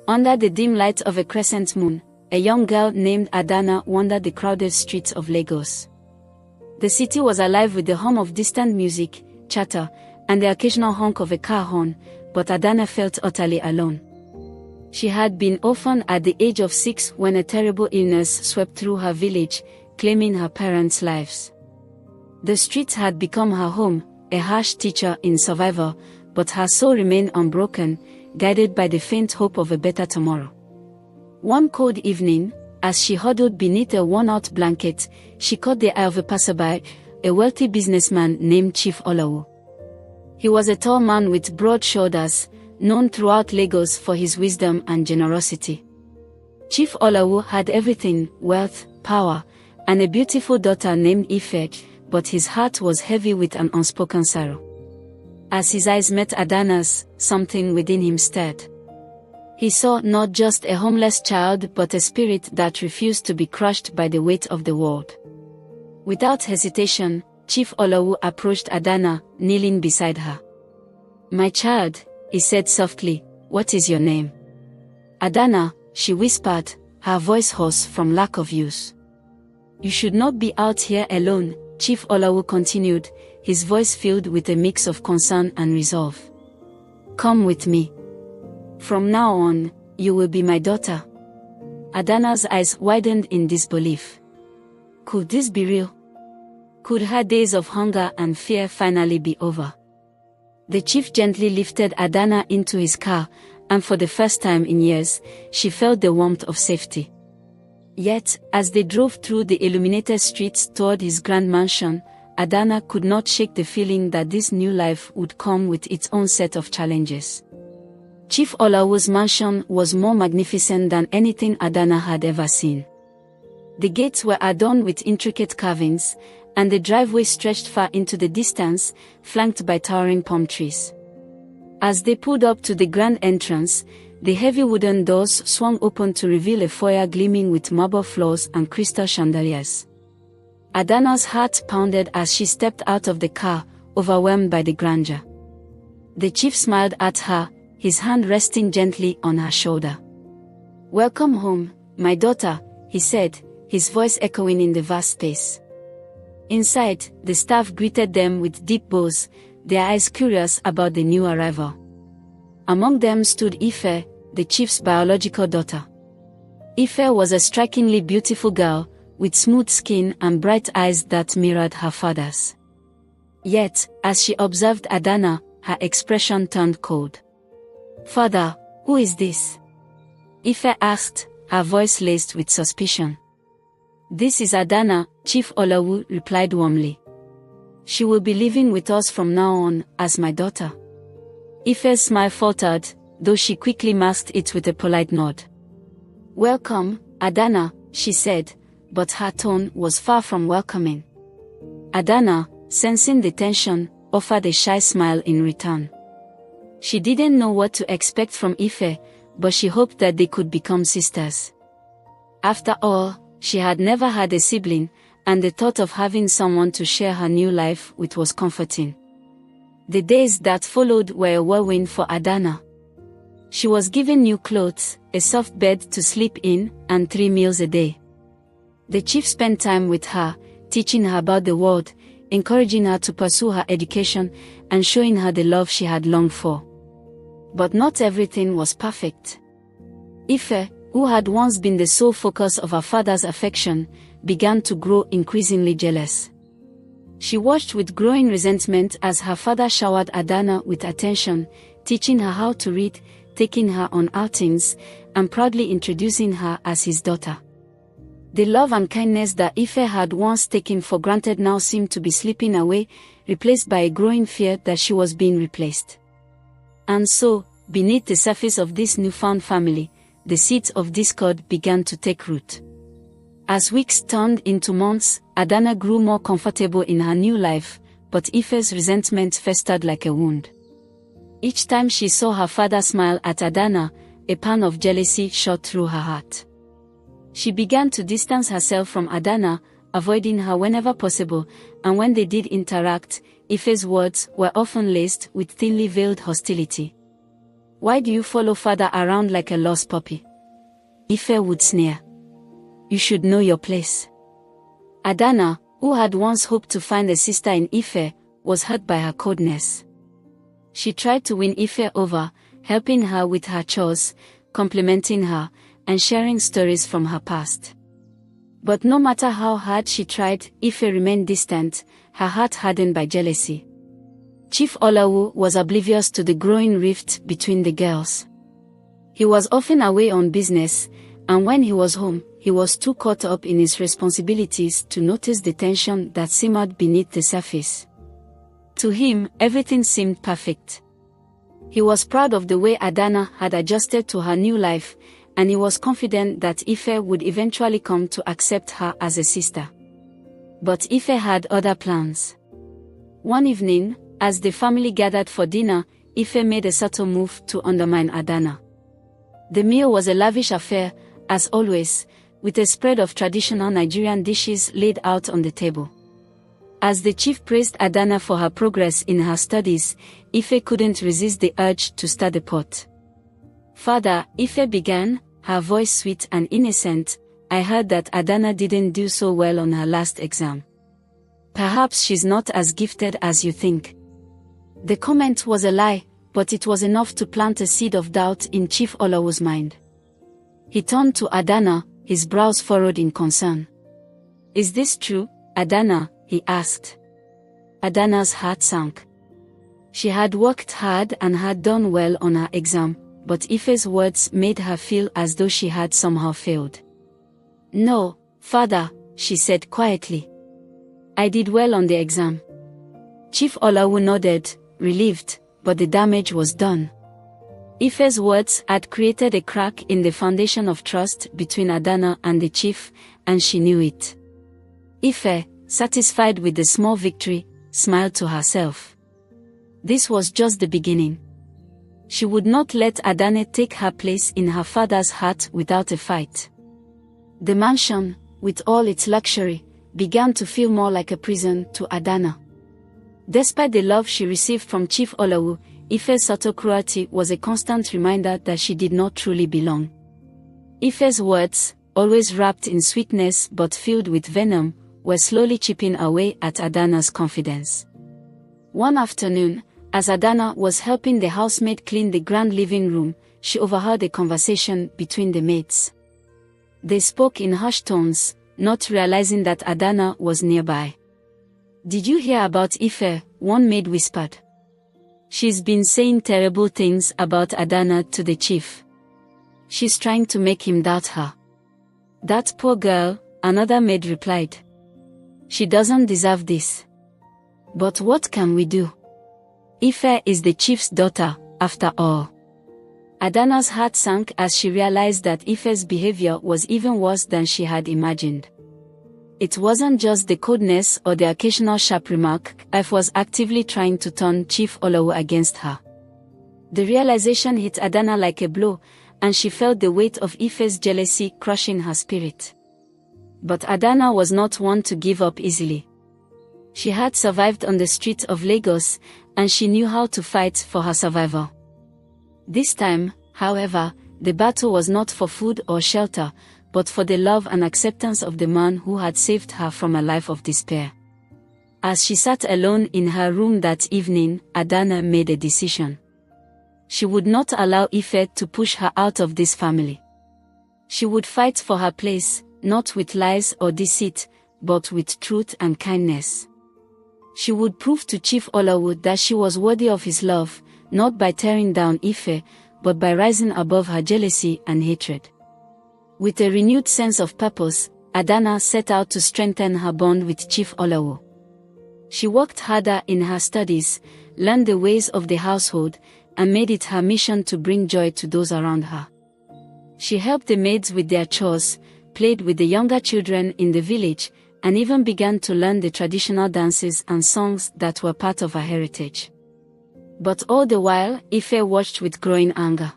Under the dim light of a crescent moon, a young girl named Adana wandered the crowded streets of Lagos. The city was alive with the hum of distant music, chatter, and the occasional honk of a car horn, but Adana felt utterly alone. She had been orphaned at the age of 6 when a terrible illness swept through her village, claiming her parents' lives. The streets had become her home, a harsh teacher in survival, but her soul remained unbroken, guided by the faint hope of a better tomorrow. One cold evening, as she huddled beneath a worn-out blanket, she caught the eye of a passerby, a wealthy businessman named Chief Olawu. He was a tall man with broad shoulders, known throughout Lagos for his wisdom and generosity. Chief Olawu had everything: wealth, power, and a beautiful daughter named Ife, but his heart was heavy with an unspoken sorrow. As his eyes met Adana's, something within him stirred. He saw not just a homeless child but a spirit that refused to be crushed by the weight of the world. Without hesitation, Chief Olawu approached Adana, kneeling beside her. "My child," he said softly, "what is your name?" "Adana," she whispered, her voice hoarse from lack of use. "You should not be out here alone," Chief Olawu continued, his voice filled with a mix of concern and resolve. "Come with me. From now on, you will be my daughter." Adana's eyes widened in disbelief. Could this be real? Could her days of hunger and fear finally be over? The chief gently lifted Adana into his car, and for the first time in years, she felt the warmth of safety. Yet, as they drove through the illuminated streets toward his grand mansion, Adana could not shake the feeling that this new life would come with its own set of challenges. Chief Olawu's mansion was more magnificent than anything Adana had ever seen. The gates were adorned with intricate carvings, and the driveway stretched far into the distance, flanked by towering palm trees. As they pulled up to the grand entrance, the heavy wooden doors swung open to reveal a foyer gleaming with marble floors and crystal chandeliers. Adana's heart pounded as she stepped out of the car, overwhelmed by the grandeur. The chief smiled at her, his hand resting gently on her shoulder. "Welcome home, my daughter," he said, his voice echoing in the vast space. Inside, the staff greeted them with deep bows, their eyes curious about the new arrival. Among them stood Ife, the chief's biological daughter. Ife was a strikingly beautiful girl, with smooth skin and bright eyes that mirrored her father's. Yet, as she observed Adana, her expression turned cold. "Father, who is this?" Ife asked, her voice laced with suspicion. "This is Adana," Chief Olawu replied warmly. "She will be living with us from now on, as my daughter." Ife's smile faltered, though she quickly masked it with a polite nod. "Welcome, Adana," she said, but her tone was far from welcoming. Adana, sensing the tension, offered a shy smile in return. She didn't know what to expect from Ife, but she hoped that they could become sisters. After all, she had never had a sibling, and the thought of having someone to share her new life with was comforting. The days that followed were a whirlwind for Adana. She was given new clothes, a soft bed to sleep in, and 3 meals a day. The chief spent time with her, teaching her about the world, encouraging her to pursue her education, and showing her the love she had longed for. But not everything was perfect. Ife, who had once been the sole focus of her father's affection, began to grow increasingly jealous. She watched with growing resentment as her father showered Adana with attention, teaching her how to read, taking her on outings, and proudly introducing her as his daughter. The love and kindness that Ife had once taken for granted now seemed to be slipping away, replaced by a growing fear that she was being replaced. And so, beneath the surface of this newfound family, the seeds of discord began to take root. As weeks turned into months, Adana grew more comfortable in her new life, but Ife's resentment festered like a wound. Each time she saw her father smile at Adana, a pang of jealousy shot through her heart. She began to distance herself from Adana, avoiding her whenever possible, and when they did interact, Ife's words were often laced with thinly veiled hostility. "Why do you follow father around like a lost puppy?" Ife would sneer. "You should know your place." Adana, who had once hoped to find a sister in Ife, was hurt by her coldness. She tried to win Ife over, helping her with her chores, complimenting her, and sharing stories from her past. But no matter how hard she tried, Ife remained distant, her heart hardened by jealousy. Chief Olawu was oblivious to the growing rift between the girls. He was often away on business, and when he was home, he was too caught up in his responsibilities to notice the tension that simmered beneath the surface. To him, everything seemed perfect. He was proud of the way Adana had adjusted to her new life, and he was confident that Ife would eventually come to accept her as a sister. But Ife had other plans. One evening, as the family gathered for dinner, Ife made a subtle move to undermine Adana. The meal was a lavish affair, as always, with a spread of traditional Nigerian dishes laid out on the table. As the chief praised Adana for her progress in her studies, Ife couldn't resist the urge to stir the pot. "Father," Ife began, her voice sweet and innocent, "I heard that Adana didn't do so well on her last exam. Perhaps she's not as gifted as you think." The comment was a lie, but it was enough to plant a seed of doubt in Chief Olawu's mind. He turned to Adana, his brows furrowed in concern. "Is this true, Adana?" he asked. Adana's heart sank. She had worked hard and had done well on her exam, but Ife's words made her feel as though she had somehow failed. "No, father," she said quietly. "I did well on the exam." Chief Olawu nodded, relieved, but the damage was done. Ife's words had created a crack in the foundation of trust between Adana and the chief, and she knew it. Ife, satisfied with the small victory, smiled to herself. This was just the beginning. She would not let Adana take her place in her father's heart without a fight. The mansion, with all its luxury, began to feel more like a prison to Adana. Despite the love she received from Chief Olawu, Ife's subtle cruelty was a constant reminder that she did not truly belong. Ife's words, always wrapped in sweetness but filled with venom, were slowly chipping away at Adana's confidence. One afternoon, as Adana was helping the housemaid clean the grand living room, she overheard a conversation between the maids. They spoke in hushed tones, not realizing that Adana was nearby. "Did you hear about Ife?" one maid whispered. "She's been saying terrible things about Adana to the chief. She's trying to make him doubt her." "That poor girl," another maid replied. "She doesn't deserve this." "But what can we do? Ife is the chief's daughter, after all." Adana's heart sank as she realized that Ife's behavior was even worse than she had imagined. It wasn't just the coldness or the occasional sharp remark. Ife was actively trying to turn Chief Olawu against her. The realization hit Adana like a blow, and she felt the weight of Ife's jealousy crushing her spirit. But Adana was not one to give up easily. She had survived on the streets of Lagos, and she knew how to fight for her survival. This time, however, the battle was not for food or shelter, but for the love and acceptance of the man who had saved her from a life of despair. As she sat alone in her room that evening, Adana made a decision. She would not allow Ife to push her out of this family. She would fight for her place, not with lies or deceit, but with truth and kindness. She would prove to Chief Olawu that she was worthy of his love, not by tearing down Ife, but by rising above her jealousy and hatred. With a renewed sense of purpose, Adana set out to strengthen her bond with Chief Olawu. She worked harder in her studies, learned the ways of the household, and made it her mission to bring joy to those around her. She helped the maids with their chores, played with the younger children in the village, and even began to learn the traditional dances and songs that were part of her heritage. But all the while, Ife watched with growing anger.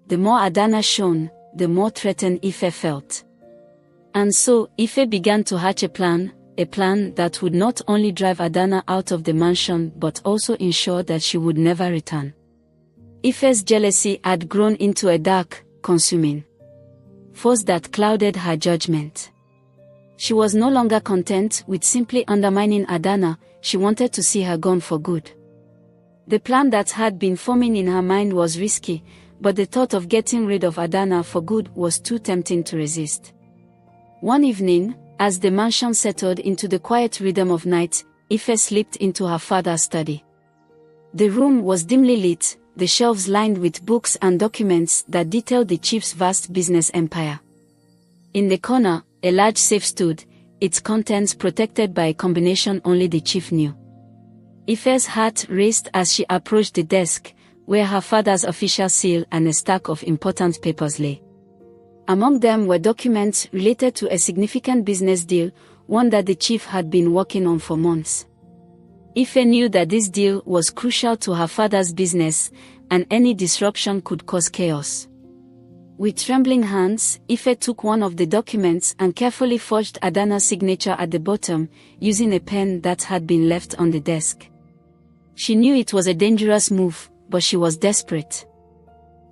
The more Adana shone, the more threatened Ife felt. And so, Ife began to hatch a plan that would not only drive Adana out of the mansion but also ensure that she would never return. Ife's jealousy had grown into a dark, consuming force that clouded her judgment. She was no longer content with simply undermining Adana, she wanted to see her gone for good. The plan that had been forming in her mind was risky, but the thought of getting rid of Adana for good was too tempting to resist. One evening, as the mansion settled into the quiet rhythm of night, Ife slipped into her father's study. The room was dimly lit, the shelves lined with books and documents that detailed the chief's vast business empire. In the corner, a large safe stood, its contents protected by a combination only the chief knew. Ife's heart raced as she approached the desk, where her father's official seal and a stack of important papers lay. Among them were documents related to a significant business deal, one that the chief had been working on for months. Ife knew that this deal was crucial to her father's business, and any disruption could cause chaos. With trembling hands, Ife took one of the documents and carefully forged Adana's signature at the bottom, using a pen that had been left on the desk. She knew it was a dangerous move, but she was desperate.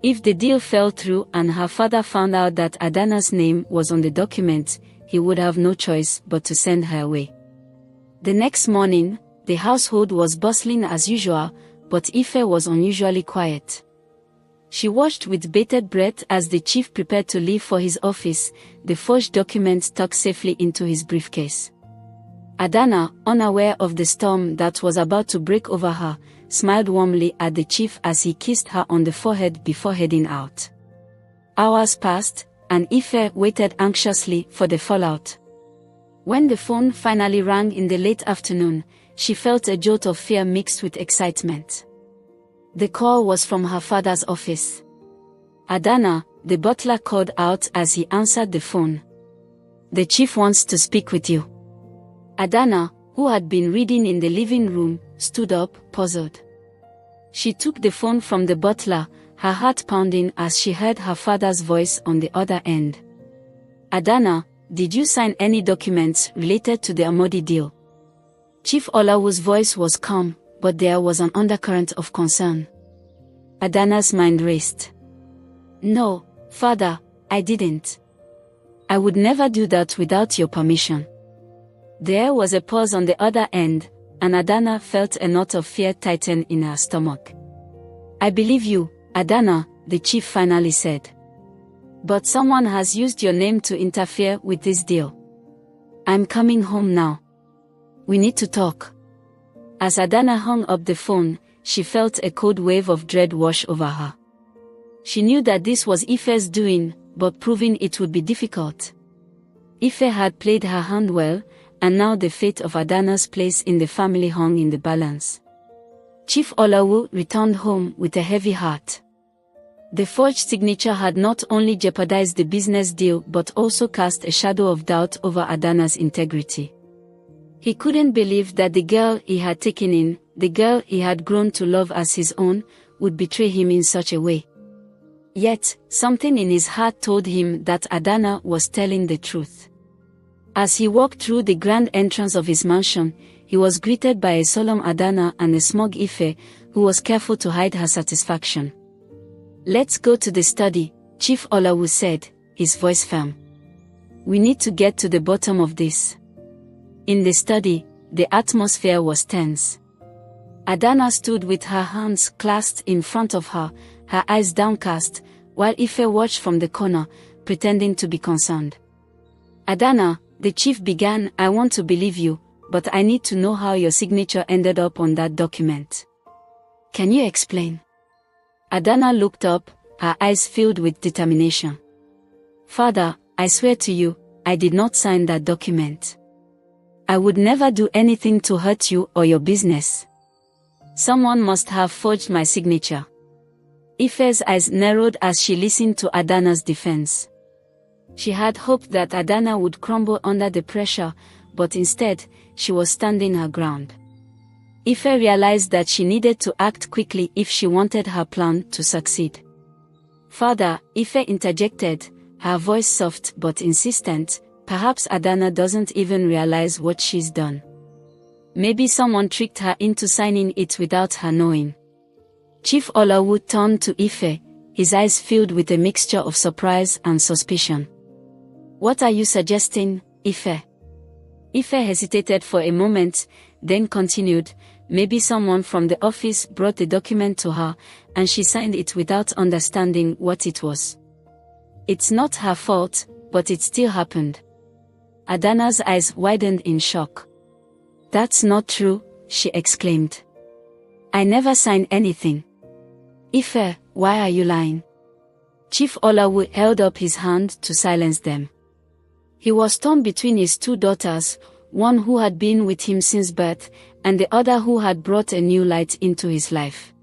If the deal fell through and her father found out that Adana's name was on the document, he would have no choice but to send her away. The next morning, the household was bustling as usual, but Ife was unusually quiet. She watched with bated breath as the chief prepared to leave for his office, the forged document tucked safely into his briefcase. Adana, unaware of the storm that was about to break over her, smiled warmly at the chief as he kissed her on the forehead before heading out. Hours passed, and Ife waited anxiously for the fallout. When the phone finally rang in the late afternoon, she felt a jolt of fear mixed with excitement. The call was from her father's office. "Adana," the butler called out as he answered the phone. "The chief wants to speak with you." Adana, who had been reading in the living room, stood up, puzzled. She took the phone from the butler, her heart pounding as she heard her father's voice on the other end. "Adana, did you sign any documents related to the Amodi deal?" Chief Olawu's voice was calm, but there was an undercurrent of concern. Adana's mind raced. "No, father, I didn't. I would never do that without your permission." There was a pause on the other end, and Adana felt a knot of fear tighten in her stomach. "I believe you, Adana," the chief finally said. "But someone has used your name to interfere with this deal. I'm coming home now. We need to talk." As Adana hung up the phone, she felt a cold wave of dread wash over her. She knew that this was Ife's doing, but proving it would be difficult. Ife had played her hand well, and now the fate of Adana's place in the family hung in the balance. Chief Olawu returned home with a heavy heart. The forged signature had not only jeopardized the business deal but also cast a shadow of doubt over Adana's integrity. He couldn't believe that the girl he had taken in, the girl he had grown to love as his own, would betray him in such a way. Yet, something in his heart told him that Adana was telling the truth. As he walked through the grand entrance of his mansion, he was greeted by a solemn Adana and a smug Ife, who was careful to hide her satisfaction. "Let's go to the study," Chief Olawu said, his voice firm. "We need to get to the bottom of this." In the study, the atmosphere was tense. Adana stood with her hands clasped in front of her, her eyes downcast, while Ife watched from the corner, pretending to be concerned. "Adana," the chief began, "I want to believe you, but I need to know how your signature ended up on that document. Can you explain?" Adana looked up, her eyes filled with determination. "Father, I swear to you, I did not sign that document. I would never do anything to hurt you or your business. Someone must have forged my signature." Ife's eyes narrowed as she listened to Adana's defense. She had hoped that Adana would crumble under the pressure, but instead, she was standing her ground. Ife realized that she needed to act quickly if she wanted her plan to succeed. "Father," Ife interjected, her voice soft but insistent, "perhaps Adana doesn't even realize what she's done. Maybe someone tricked her into signing it without her knowing." Chief Olawu turned to Ife, his eyes filled with a mixture of surprise and suspicion. "What are you suggesting, Ife?" Ife hesitated for a moment, then continued, "Maybe someone from the office brought the document to her, and she signed it without understanding what it was. It's not her fault, but it still happened." Adana's eyes widened in shock. "That's not true," she exclaimed. "I never signed anything." "Ife, why are you lying?" Chief Olawu held up his hand to silence them. He was torn between his two daughters, one who had been with him since birth, and the other who had brought a new light into his life.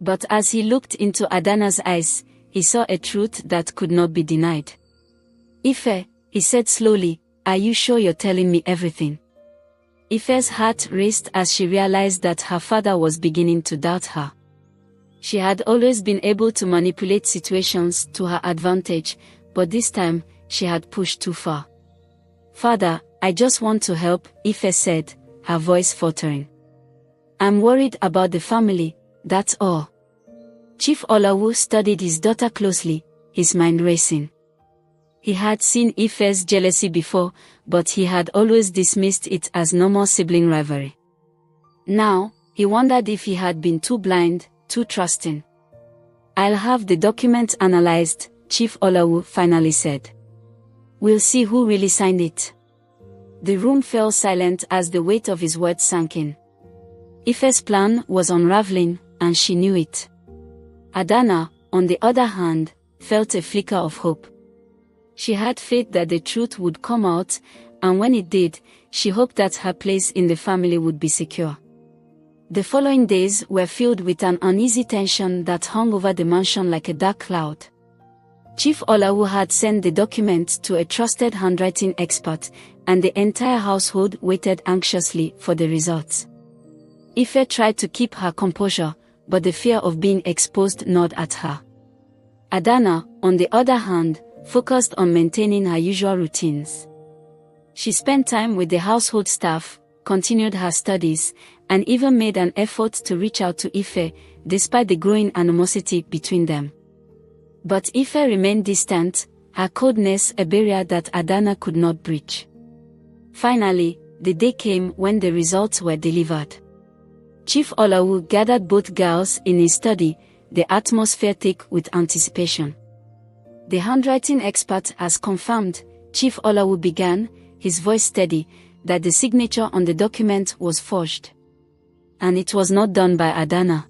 But as he looked into Adana's eyes, he saw a truth that could not be denied. "Ife," he said slowly, "are you sure you're telling me everything?" Ife's heart raced as she realized that her father was beginning to doubt her. She had always been able to manipulate situations to her advantage, but this time, she had pushed too far. "Father, I just want to help," Ife said, her voice faltering. "I'm worried about the family, that's all." Chief Olawu studied his daughter closely, his mind racing. He had seen Ife's jealousy before, but he had always dismissed it as normal sibling rivalry. Now, he wondered if he had been too blind, too trusting. "I'll have the document analyzed," Chief Olawu finally said. "We'll see who really signed it." The room fell silent as the weight of his words sank in. Ife's plan was unraveling, and she knew it. Adana, on the other hand, felt a flicker of hope. She had faith that the truth would come out, and when it did, she hoped that her place in the family would be secure. The following days were filled with an uneasy tension that hung over the mansion like a dark cloud. Chief Olawu had sent the document to a trusted handwriting expert, and the entire household waited anxiously for the results. Ife tried to keep her composure, but the fear of being exposed gnawed at her. Adana, on the other hand, focused on maintaining her usual routines. She spent time with the household staff, continued her studies, and even made an effort to reach out to Ife, despite the growing animosity between them. But Ife remained distant, her coldness a barrier that Adana could not breach. Finally, the day came when the results were delivered. Chief Olawu gathered both girls in his study, the atmosphere thick with anticipation. "The handwriting expert has confirmed," Chief Olawu began, his voice steady, "that the signature on the document was forged. And it was not done by Adana."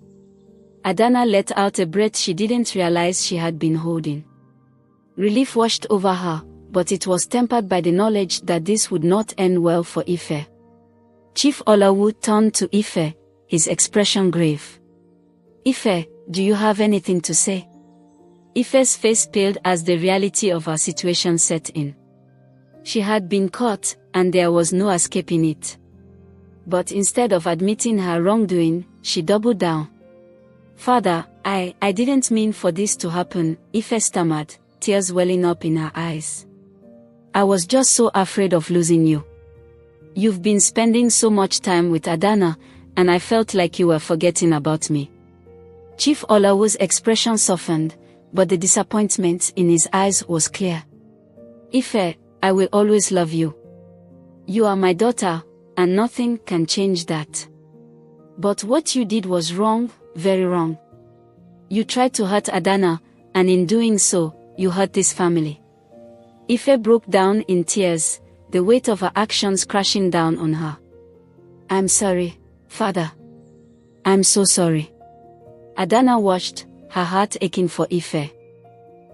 Adana let out a breath she didn't realize she had been holding. Relief washed over her, but it was tempered by the knowledge that this would not end well for Ife. Chief Olawu turned to Ife, his expression grave. "Ife, do you have anything to say?" Ife's face paled as the reality of her situation set in. She had been caught, and there was no escaping it. But instead of admitting her wrongdoing, she doubled down. "Father, I didn't mean for this to happen," Ife stammered, tears welling up in her eyes. "I was just so afraid of losing you. You've been spending so much time with Adana, and I felt like you were forgetting about me." Chief Olawu's expression softened, but the disappointment in his eyes was clear. "Ife, I will always love you. You are my daughter, and nothing can change that. But what you did was wrong, very wrong. You tried to hurt Adana, and in doing so, you hurt this family." Ife broke down in tears, the weight of her actions crashing down on her. "I'm sorry, Father. I'm so sorry." Adana watched, her heart aching for Ife.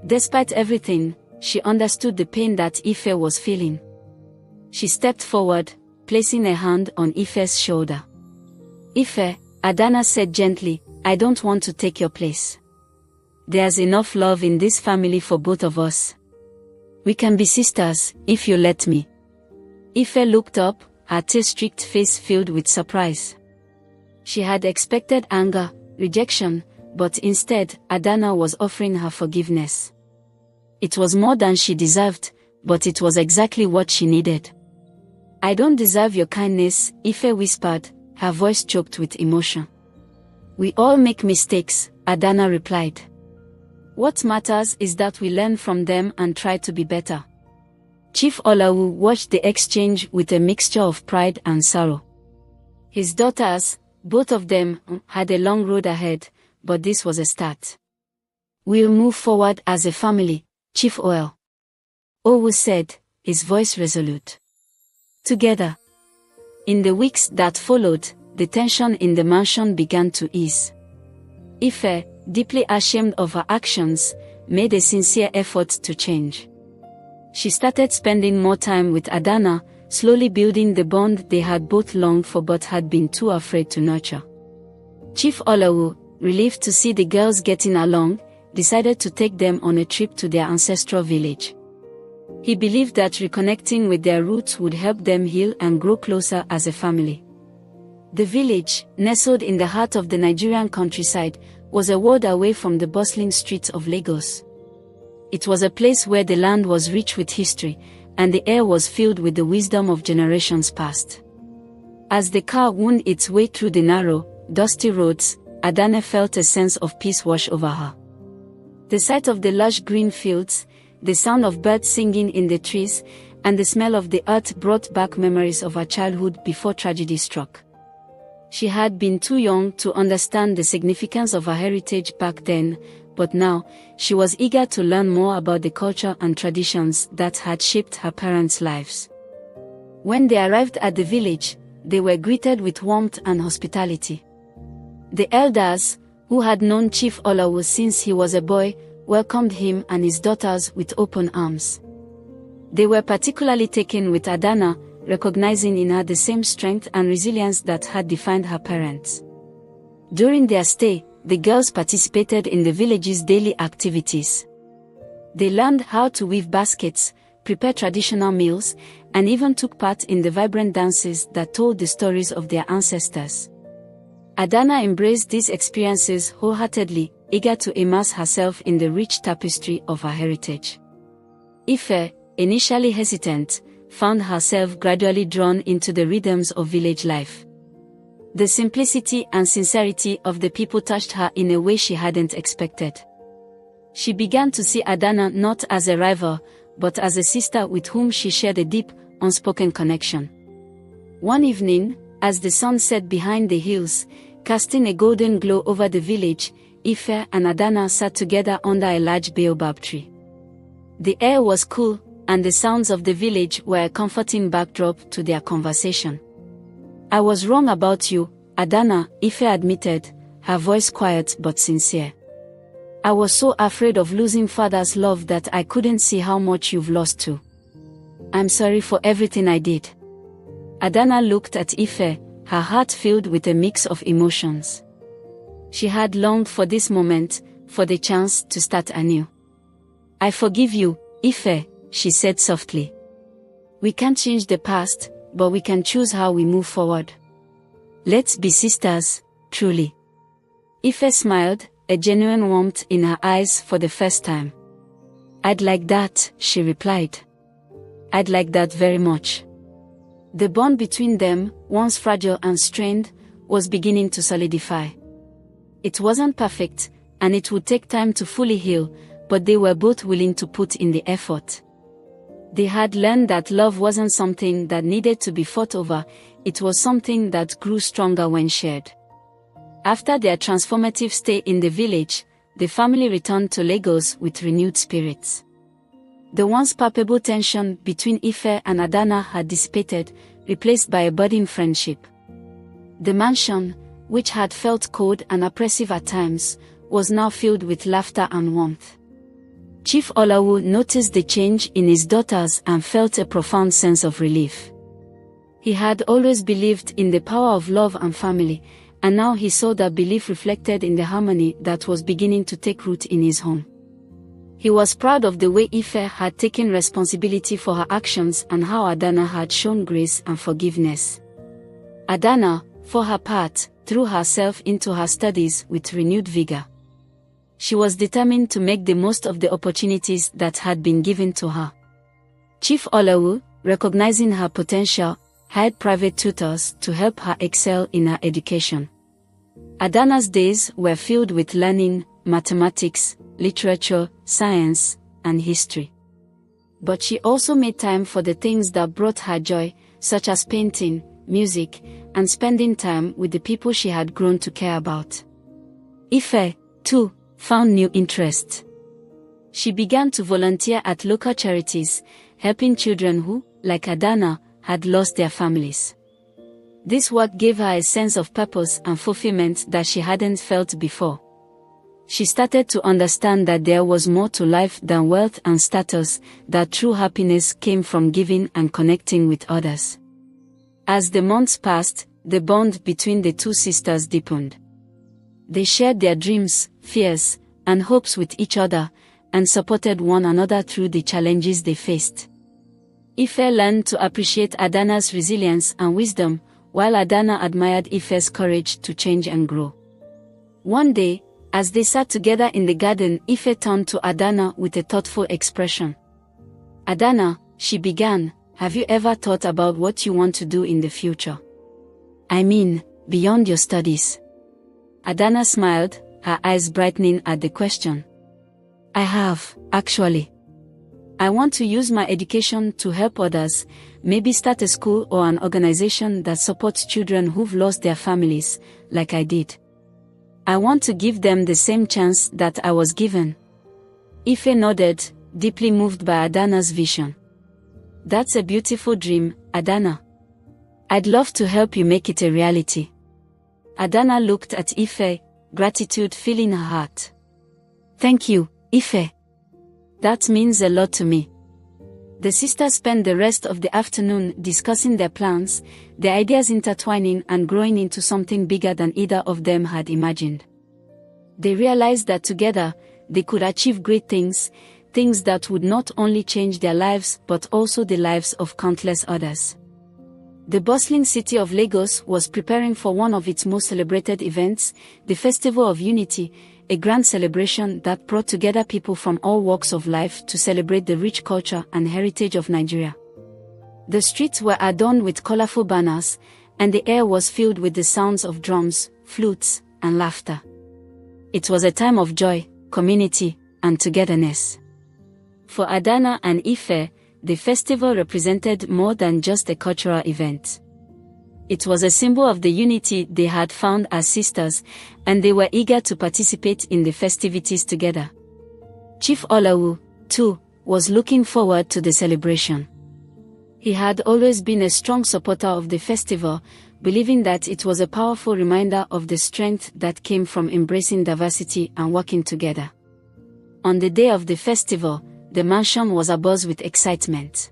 Despite everything, she understood the pain that Ife was feeling. She stepped forward, placing a hand on Ife's shoulder. "Ife," Adana said gently, "I don't want to take your place. There's enough love in this family for both of us. We can be sisters, if you let me." Ife looked up, her tear-streaked face filled with surprise. She had expected anger, rejection, but instead, Adana was offering her forgiveness. It was more than she deserved, but it was exactly what she needed. "I don't deserve your kindness," Ife whispered, her voice choked with emotion. We all make mistakes, Adana replied. What matters is that we learn from them and try to be better. Chief Olawu watched the exchange with a mixture of pride and sorrow. His daughters, both of them, had a long road ahead, but this was a start. We'll move forward as a family, Chief Owu said, his voice resolute. Together. In the weeks that followed, the tension in the mansion began to ease. Ife, deeply ashamed of her actions, made a sincere effort to change. She started spending more time with Adana, slowly building the bond they had both longed for but had been too afraid to nurture. Chief Olawu, relieved to see the girls getting along, decided to take them on a trip to their ancestral village. He believed that reconnecting with their roots would help them heal and grow closer as a family. The village, nestled in the heart of the Nigerian countryside, was a world away from the bustling streets of Lagos. It was a place where the land was rich with history, and the air was filled with the wisdom of generations past. As the car wound its way through the narrow, dusty roads, Adana felt a sense of peace wash over her. The sight of the lush green fields, the sound of birds singing in the trees, and the smell of the earth brought back memories of her childhood before tragedy struck. She had been too young to understand the significance of her heritage back then, but now, she was eager to learn more about the culture and traditions that had shaped her parents' lives. When they arrived at the village, they were greeted with warmth and hospitality. The elders, who had known Chief Olawu since he was a boy, welcomed him and his daughters with open arms. They were particularly taken with Adana, recognizing in her the same strength and resilience that had defined her parents. During their stay, the girls participated in the village's daily activities. They learned how to weave baskets, prepare traditional meals, and even took part in the vibrant dances that told the stories of their ancestors. Adana embraced these experiences wholeheartedly, eager to immerse herself in the rich tapestry of her heritage. Ife, initially hesitant, found herself gradually drawn into the rhythms of village life. The simplicity and sincerity of the people touched her in a way she hadn't expected. She began to see Adana not as a rival, but as a sister with whom she shared a deep, unspoken connection. One evening, as the sun set behind the hills, casting a golden glow over the village, Ife and Adana sat together under a large baobab tree. The air was cool, and the sounds of the village were a comforting backdrop to their conversation. I was wrong about you, Adana, Ife admitted, her voice quiet but sincere. I was so afraid of losing father's love that I couldn't see how much you've lost too. I'm sorry for everything I did. Adana looked at Ife, her heart filled with a mix of emotions. She had longed for this moment, for the chance to start anew. I forgive you, Ife, she said softly. We can't change the past, but we can choose how we move forward. Let's be sisters, truly. Ife smiled, a genuine warmth in her eyes for the first time. I'd like that, she replied. I'd like that very much. The bond between them, once fragile and strained, was beginning to solidify. It wasn't perfect, and it would take time to fully heal, but they were both willing to put in the effort. They had learned that love wasn't something that needed to be fought over, it was something that grew stronger when shared. After their transformative stay in the village, the family returned to Lagos with renewed spirits. The once palpable tension between Ife and Adana had dissipated, replaced by a budding friendship. The mansion, which had felt cold and oppressive at times, was now filled with laughter and warmth. Chief Olawu noticed the change in his daughters and felt a profound sense of relief. He had always believed in the power of love and family, and now he saw that belief reflected in the harmony that was beginning to take root in his home. He was proud of the way Ife had taken responsibility for her actions and how Adana had shown grace and forgiveness. Adana, for her part, threw herself into her studies with renewed vigor. She was determined to make the most of the opportunities that had been given to her. Chief Olawu, recognizing her potential, hired private tutors to help her excel in her education. Adana's days were filled with learning, mathematics, literature, science, and history. But she also made time for the things that brought her joy, such as painting, music, and spending time with the people she had grown to care about. Ife, too, found new interests. She began to volunteer at local charities, helping children who, like Adana, had lost their families. This work gave her a sense of purpose and fulfillment that she hadn't felt before. She started to understand that there was more to life than wealth and status, that true happiness came from giving and connecting with others. As the months passed, the bond between the two sisters deepened. They shared their dreams, fears, and hopes with each other, and supported one another through the challenges they faced. Ife learned to appreciate Adana's resilience and wisdom, while Adana admired Ife's courage to change and grow. One day, as they sat together in the garden, Ife turned to Adana with a thoughtful expression. "Adana," she began, "have you ever thought about what you want to do in the future? I mean, beyond your studies?" Adana smiled, her eyes brightening at the question. "I have, actually. I want to use my education to help others, maybe start a school or an organization that supports children who've lost their families, like I did. I want to give them the same chance that I was given." Ife nodded, deeply moved by Adana's vision. "That's a beautiful dream, Adana. I'd love to help you make it a reality." Adana looked at Ife, gratitude filling her heart. "Thank you, Ife. That means a lot to me." The sisters spent the rest of the afternoon discussing their plans, their ideas intertwining and growing into something bigger than either of them had imagined. They realized that together, they could achieve great things, things that would not only change their lives but also the lives of countless others. The bustling city of Lagos was preparing for one of its most celebrated events, the Festival of Unity, a grand celebration that brought together people from all walks of life to celebrate the rich culture and heritage of Nigeria. The streets were adorned with colorful banners, and the air was filled with the sounds of drums, flutes, and laughter. It was a time of joy, community, and togetherness. For Adana and Ife, the festival represented more than just a cultural event. It was a symbol of the unity they had found as sisters, and they were eager to participate in the festivities together. Chief Olawu, too, was looking forward to the celebration. He had always been a strong supporter of the festival, believing that it was a powerful reminder of the strength that came from embracing diversity and working together. On the day of the festival, the mansion was abuzz with excitement.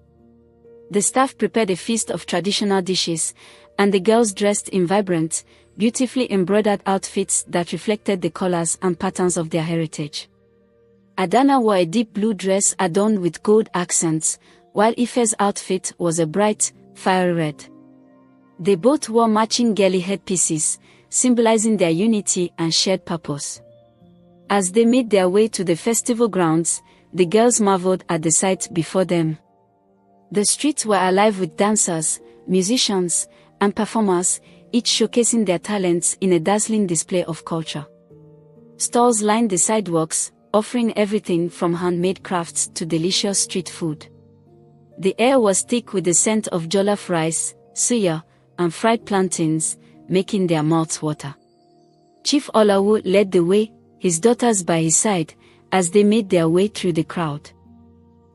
The staff prepared a feast of traditional dishes, and the girls dressed in vibrant, beautifully embroidered outfits that reflected the colors and patterns of their heritage. Adana wore a deep blue dress adorned with gold accents, while Ife's outfit was a bright, fiery red. They both wore matching girly headpieces, symbolizing their unity and shared purpose. As they made their way to the festival grounds, the girls marveled at the sight before them. The streets were alive with dancers, musicians, and performers, each showcasing their talents in a dazzling display of culture. Stalls lined the sidewalks, offering everything from handmade crafts to delicious street food. The air was thick with the scent of jollof rice, suya, and fried plantains, making their mouths water. Chief Olawu led the way, his daughters by his side, as they made their way through the crowd.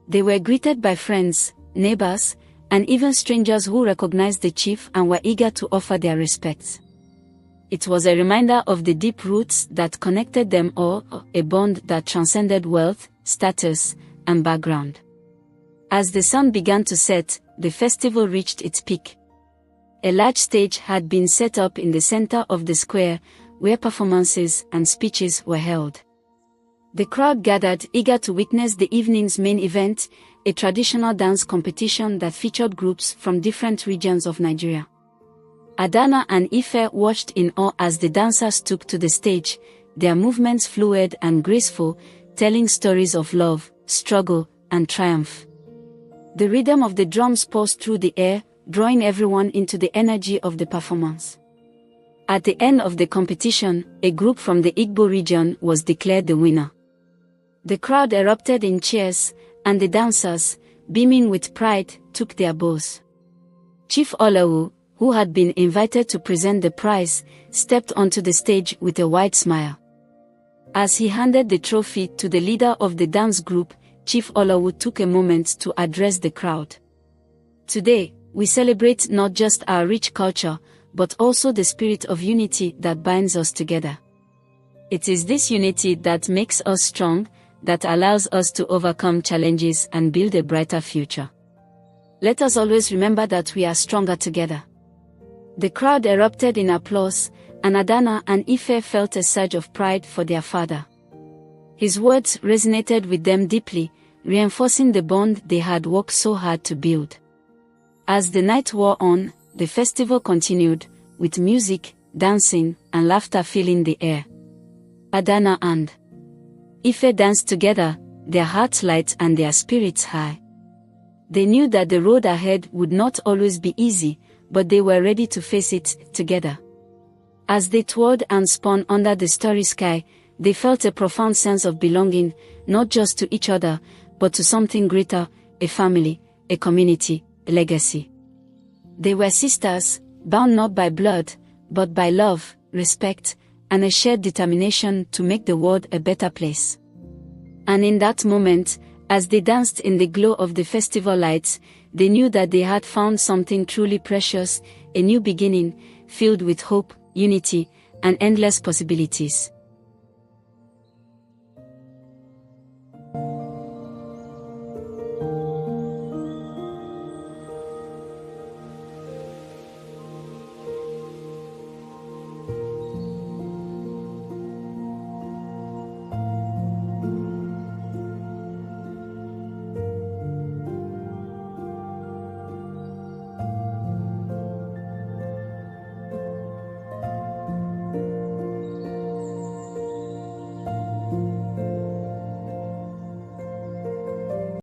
They were greeted by friends, neighbors, and even strangers who recognized the chief and were eager to offer their respects. It was a reminder of the deep roots that connected them all, a bond that transcended wealth, status, and background. As the sun began to set, the festival reached its peak. A large stage had been set up in the center of the square, where performances and speeches were held. The crowd gathered, eager to witness the evening's main event, a traditional dance competition that featured groups from different regions of Nigeria. Adana and Ife watched in awe as the dancers took to the stage, their movements fluid and graceful, telling stories of love, struggle, and triumph. The rhythm of the drums pulsed through the air, drawing everyone into the energy of the performance. At the end of the competition, a group from the Igbo region was declared the winner. The crowd erupted in cheers, and the dancers, beaming with pride, took their bows. Chief Olawu, who had been invited to present the prize, stepped onto the stage with a wide smile. As he handed the trophy to the leader of the dance group, Chief Olawu took a moment to address the crowd. Today, we celebrate not just our rich culture, but also the spirit of unity that binds us together. It is this unity that makes us strong, that allows us to overcome challenges and build a brighter future. Let us always remember that we are stronger together. The crowd erupted in applause, and Adana and Ife felt a surge of pride for their father. His words resonated with them deeply, reinforcing the bond they had worked so hard to build. As the night wore on, the festival continued, with music, dancing, and laughter filling the air. Adana and Ife danced together, their hearts light and their spirits high. They knew that the road ahead would not always be easy, but they were ready to face it together. As they twirled and spun under the starry sky, they felt a profound sense of belonging, not just to each other, but to something greater, a family, a community, a legacy. They were sisters, bound not by blood, but by love, respect, and a shared determination to make the world a better place. And in that moment, as they danced in the glow of the festival lights, they knew that they had found something truly precious, a new beginning, filled with hope, unity, and endless possibilities.